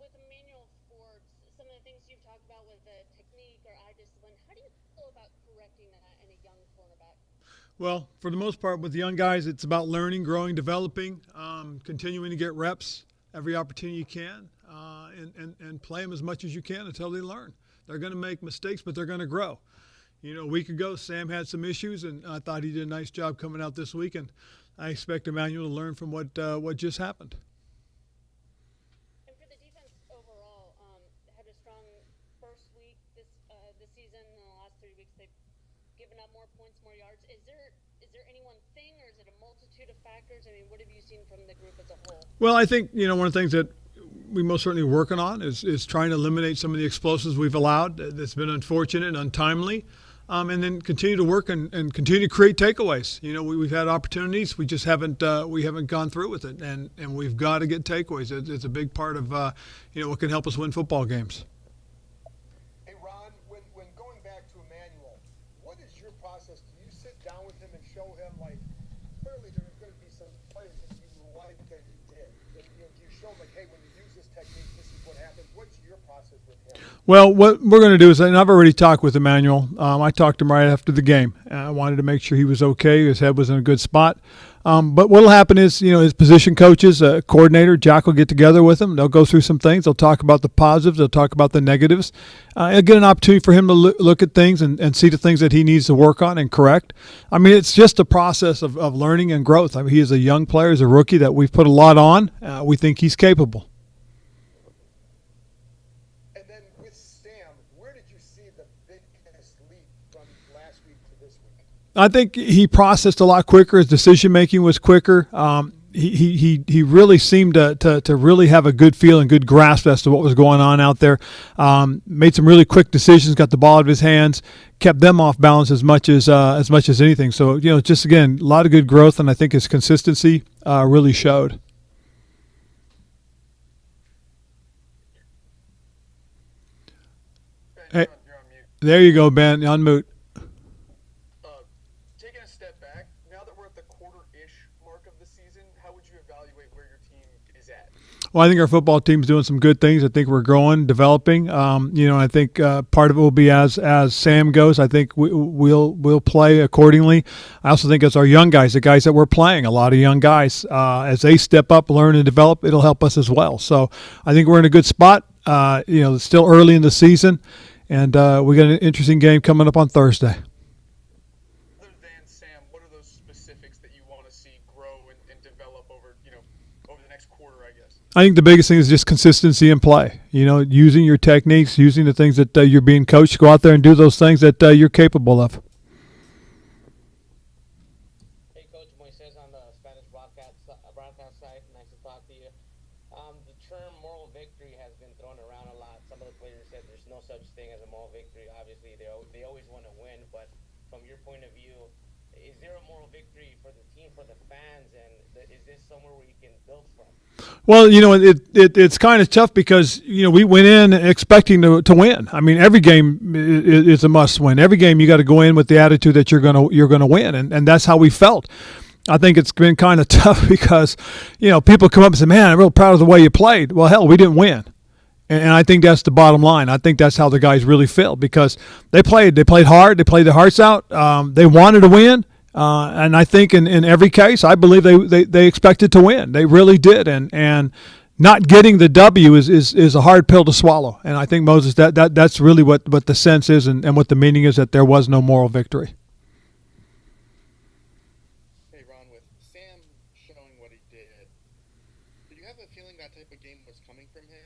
with manual sports, some of the things you've talked about with the technique or eye discipline, how do you feel about correcting that in a young cornerback? Well, for the most part, with the young guys, it's about learning, growing, developing, continuing to get reps every opportunity you can, and play them as much as you can until they learn. They're going to make mistakes, but they're going to grow. You know, a week ago, Sam had some issues, and I thought he did a nice job coming out this week, and I expect Emmanuel to learn from what just happened. And for the defense overall, had a strong first week this season. In the last 3 weeks, they've given up more points, more yards. Is there any one thing, or is it a multitude of factors? I mean, what have you seen from the group as a whole? Well, I think one of the things that we most certainly working on is trying to eliminate some of the explosives we've allowed. That's been unfortunate and untimely. And then continue to work and continue to create takeaways. You know, we've had opportunities, we just haven't gone through with it, and we've got to get takeaways. It's a big part of what can help us win football games. Hey, Ron, when going back to Emmanuel, what is your process? Do you sit down with him and show him, like, clearly there's going to be some plays that you like that he did? And, do you show him, like, hey, when you use this technique, this is what happens? What's your process with him? Well, what we're going to do is, and I've already talked with Emmanuel. I talked to him right after the game. I wanted to make sure he was okay. His head was in a good spot. But what will happen is, his position coaches, coordinator, Jack will get together with him. They'll go through some things. They'll talk about the positives. They'll talk about the negatives. It'll get an opportunity for him to look at things and see the things that he needs to work on and correct. I mean, it's just a process of learning and growth. I mean, he is a young player, he's a rookie that we've put a lot on. We think he's capable. And then with Sam, where did you see the biggest leap from last week to this week? I think he processed a lot quicker. His decision making was quicker. He really seemed to really have a good feel and good grasp as to what was going on out there. Made some really quick decisions. Got the ball out of his hands. Kept them off balance as much as anything. So just again, a lot of good growth, and I think his consistency really showed. Ben, Hey, you're on mute. there you go, Ben. Unmute. Taking a step back, now that we're at the quarter-ish mark of the season, how would you evaluate where your team is at? Well, I think our football team's doing some good things. I think we're growing, developing. I think part of it will be as Sam goes. I think we'll play accordingly. I also think as our young guys, the guys that we're playing, a lot of young guys, as they step up, learn, and develop, it'll help us as well. So I think we're in a good spot. It's still early in the season, and we got an interesting game coming up on Thursday. Other than Sam, what are those specifics that you want to see grow and develop over the next quarter, I guess? I think the biggest thing is just consistency in play. Using your techniques, using the things that you're being coached. Go out there and do those things that you're capable of. Hey, Coach Moises on the Spanish broadcast side. Nice to talk to you. The term moral victory has been thrown around a lot. Some of the players said there's no such thing as a moral victory. Obviously, they always want to win, but from your point of view, is there a moral victory for the team, for the fans, and is this somewhere where you can build from? Well, it's kind of tough because we went in expecting to win. I mean, every game is a must win. Every game you got to go in with the attitude that you're gonna win, and that's how we felt. I think it's been kind of tough because people come up and say, "Man, I'm real proud of the way you played." Well, hell, we didn't win. And I think that's the bottom line. I think that's how the guys really feel because they played hard, they played their hearts out. They wanted to win, and I think in every case, I believe they expected to win. They really did, and not getting the W is a hard pill to swallow. And I think Moses, that's really what the sense is, and what the meaning is, that there was no moral victory. Hey, Ron, with Sam showing what he did you have a feeling that type of game was coming from him,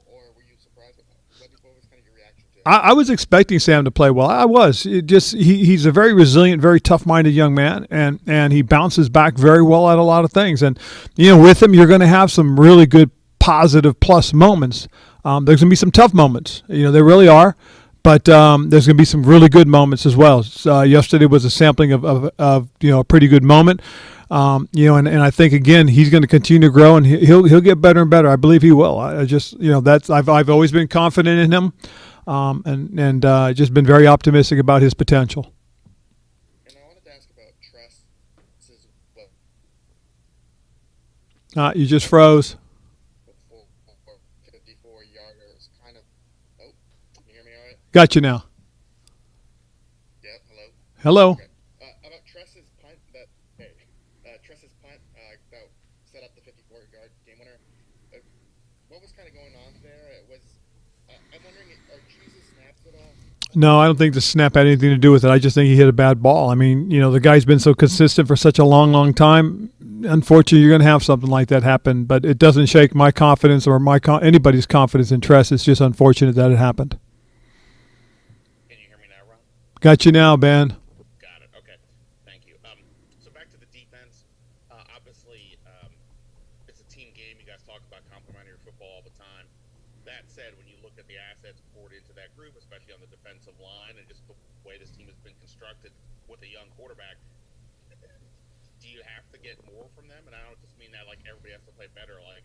or were you surprised with that? What was kind of your reaction to it? I was expecting Sam to play well. I was. He's a very resilient, very tough-minded young man, and he bounces back very well at a lot of things. And with him, you're going to have some really good, positive plus moments. There's going to be some tough moments. There really are. But there's going to be some really good moments as well. Yesterday was a sampling of a pretty good moment. And I think again he's going to continue to grow, and he'll get better and better. I believe he will. I just I've always been confident in him, and just been very optimistic about his potential. And I wanted to ask about trust as well. You just froze. Before 54 Got you now. Yeah, hello. Hello. Okay. About Tress's punt Tress's punt that set up the 54-yard game winner. What was kind of going on there? I'm wondering, are Jesus snaps at all? No, I don't think the snap had anything to do with it. I just think he hit a bad ball. I mean, the guy's been so consistent for such a long, long time. Unfortunately, you're going to have something like that happen, but it doesn't shake my confidence or anybody's confidence in Tress. It's just unfortunate that it happened. Can you hear me now, Ron? Got you now, Ben. Got it. Okay. Thank you. So back to the defense. Obviously, it's a team game. You guys talk about complementary football all the time. That said, when you look at the assets poured into that group, especially on the defensive line and just the way this team has been constructed with a young quarterback, do you have to get more from them? And I don't just mean that like everybody has to play better. Like,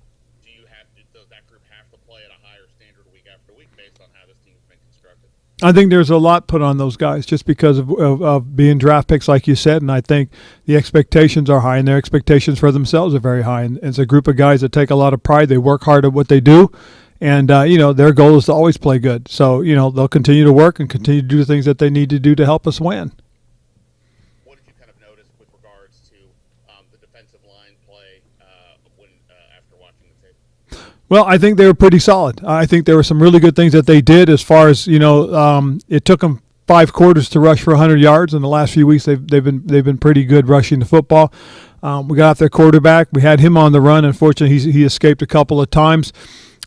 does that group have to play at a higher standard week after week based on how this team's been constructed? I think there's a lot put on those guys just because of being draft picks, like you said, and I think the expectations are high, and their expectations for themselves are very high. And it's a group of guys that take a lot of pride. They work hard at what they do, and their goal is to always play good. So they'll continue to work and continue to do the things that they need to do to help us win. What did you kind of notice with regards to the defensive line play after watching the tape? Well, I think they were pretty solid. I think there were some really good things that they did as far as, it took them 5 quarters to rush for 100 yards. In the last few weeks, they've been pretty good rushing the football. We got off their quarterback. We had him on the run. Unfortunately, he escaped a couple of times.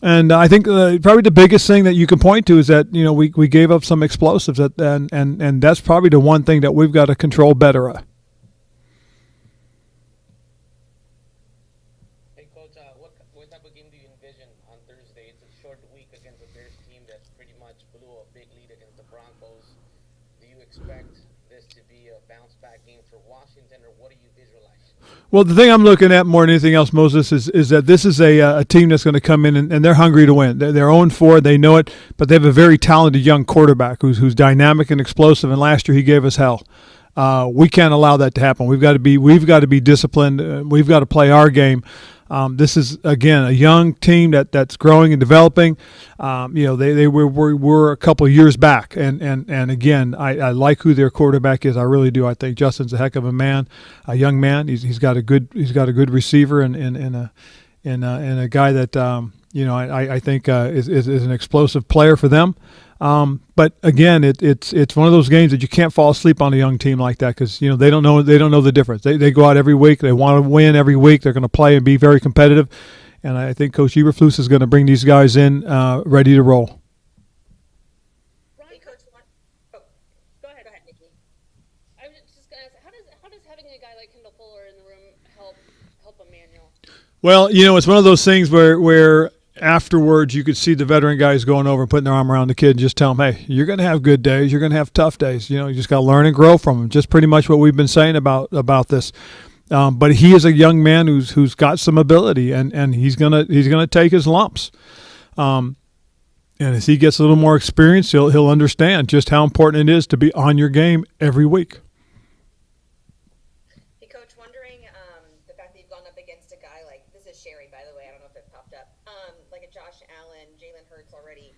And I think probably the biggest thing that you can point to is that, we gave up some explosives, and that's probably the one thing that we've got to control better at. What type of game do you envision on Thursday? It's a short week against a Bears team that pretty much blew a big lead against the Broncos. Do you expect this to be a bounce back game for Washington, or what do you visualize? Well, the thing I'm looking at more than anything else, Moses, is that this is a team that's going to come in and they're hungry to win. They're 0-4, they know it, but they have a very talented young quarterback who's dynamic and explosive. And last year he gave us hell. We can't allow that to happen. We've got to be disciplined. We've got to play our game. This is again a young team that's growing and developing. They were a couple of years back, and again, I like who their quarterback is. I really do. I think Justin's a heck of a man, a young man. He's got a good receiver and a guy that I think is an explosive player for them. But again, it's one of those games that you can't fall asleep on a young team like that because they don't know the difference. They go out every week. They want to win every week. They're going to play and be very competitive. And I think Coach Eberflus is going to bring these guys in ready to roll. Hey, Coach, go ahead, Nikki. I was just going to ask, how does having a guy like Kendall Fuller in the room help Emmanuel? Well, it's one of those things where afterwards you could see the veteran guys going over and putting their arm around the kid and just tell them, hey, you're going to have good days, you're going to have tough days. You just got to learn and grow from them. Just pretty much what we've been saying about this. But he is a young man who's got some ability, and he's gonna take his lumps. And as he gets a little more experience, he'll understand just how important it is to be on your game every week. Hey, Coach, wondering the fact that you've gone up against a guy like, this is Sherry, by the way, I don't know if it popped up, like a Josh Allen, Jalen Hurts already.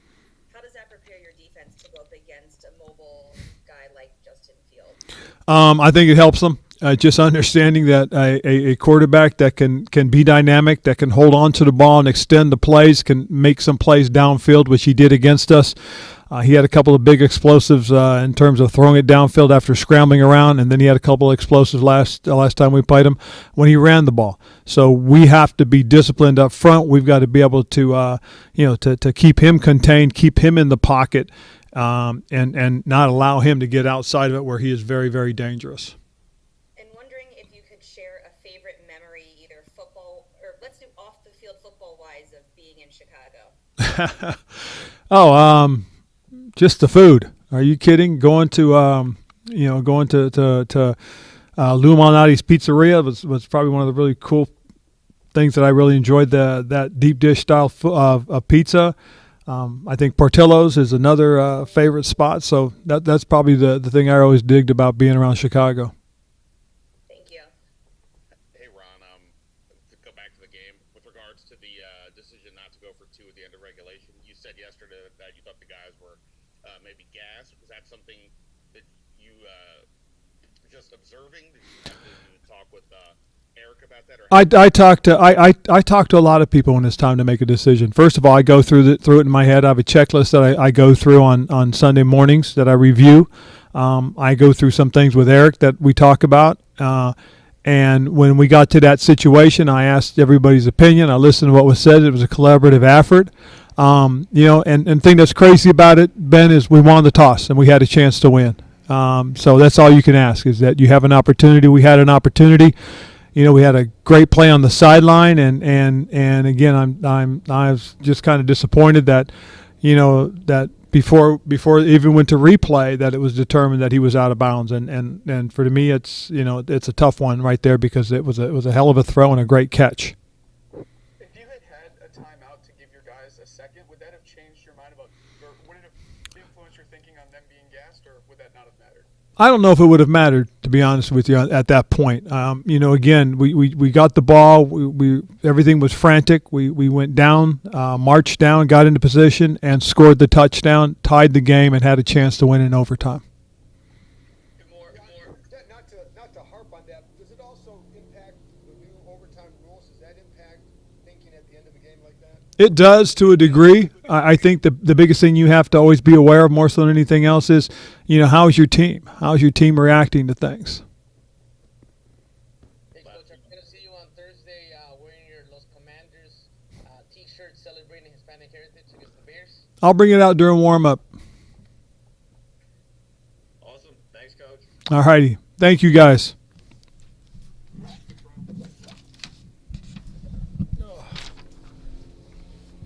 How does that prepare your defense to go up against a mobile guy like Justin Fields? I think it helps them. Just understanding that a quarterback that can be dynamic, that can hold on to the ball and extend the plays, can make some plays downfield, which he did against us. He had a couple of big explosives in terms of throwing it downfield after scrambling around, and then he had a couple of explosives last time we played him when he ran the ball. So we have to be disciplined up front. We've got to be able to to keep him contained, keep him in the pocket, and not allow him to get outside of it where he is very, very dangerous. And wondering if you could share a favorite memory, either football or let's do off the field football wise, of being in Chicago. Just the food. Are you kidding? Going to Lou Malnati's Pizzeria was probably one of the really cool things that I really enjoyed. That deep dish style of pizza. I think Portillo's is another favorite spot. So that's probably the thing I always digged about being around Chicago. Thank you. Hey, Ron, to go back to the game, with regards to the decision not to go for 2 at the end of regulation, you said yesterday that you thought the guys were maybe gas? Was that something that you just observing? Did you have to talk with Eric about that? Or I talk to a lot of people when it's time to make a decision. First of all, I go through it in my head. I have a checklist that I go through on Sunday mornings that I review. I go through some things with Eric that we talk about. And when we got to that situation, I asked everybody's opinion. I listened to what was said. It was a collaborative effort. And thing that's crazy about it, Ben, is we won the toss and we had a chance to win. So that's all you can ask, is that you have an opportunity. We had an opportunity. We had a great play on the sideline, and again, I was just kind of disappointed that, that before it even went to replay, that it was determined that he was out of bounds, and for me, it's it's a tough one right there, because it was a hell of a throw and a great catch. If you had a timeout to give your guys a second, would that have changed your mind about, or would it have influenced your thinking on them being gassed, or would that not have mattered? I don't know if it would have mattered, to be honest with you, at that point. Again, we got the ball. We everything was frantic. We went down, marched down, got into position, and scored the touchdown, tied the game, and had a chance to win in overtime. Not to harp on that, does it also impact the new overtime rules? Does that impact thinking at the end of a game like that? It does, to a degree. I think the biggest thing you have to always be aware of, more so than anything else, is, how's your team? How's your team reacting to things? Hey, Coach, I'm going to see you on Thursday wearing your Los Commanders T-shirt celebrating Hispanic heritage against the Bears. I'll bring it out during warm-up. Awesome. Thanks, Coach. All righty. Thank you, guys.